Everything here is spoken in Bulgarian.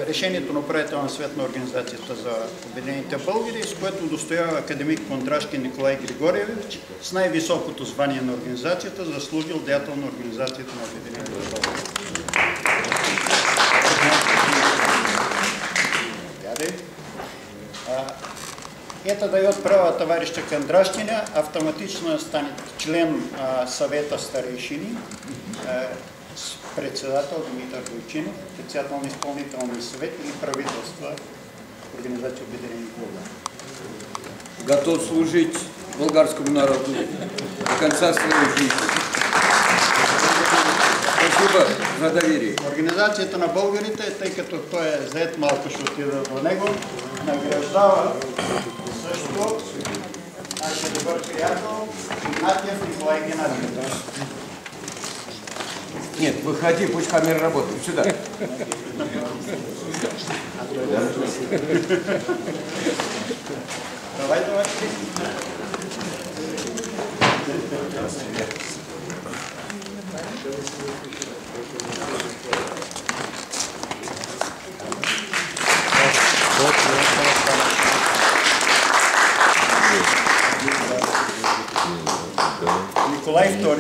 решението на управителния съвет на Организацията за обединените българи, с което удостоява академик Кондрашкин Николай Григорьевич с най-високото звание на организацията, заслужил деятел на Организацията на обединените българи. Это дает право товарища Кондрашкина автоматично станет член Совета старейшины, председател Димитър Бойчинов, председател на изпълнителния съвет и правителство Организация Обединени българи. Готов служить болгарскому народу до конца своей жизни. Спасибо за доверие. Организацията на българите, тъй като той е зает, малко ще отида до него, награждава също нашия добър приятел Игнатьев Николай Геннадьевич. Нет, выходи, пусть камера работает. Сюда. Давай. Николай II.